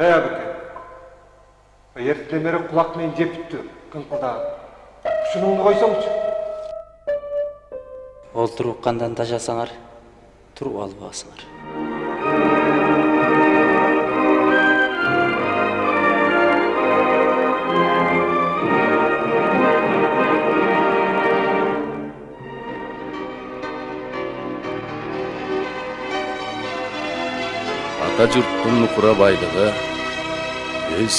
Карая беке. Эртелемери кулак менен жеп бүттү, кыңкылдаган. Ушунуңду койсоңчу. Олтуруп кандан тажасаңар, туруп албасыңар. Ата жұрттың нукура байлығы өз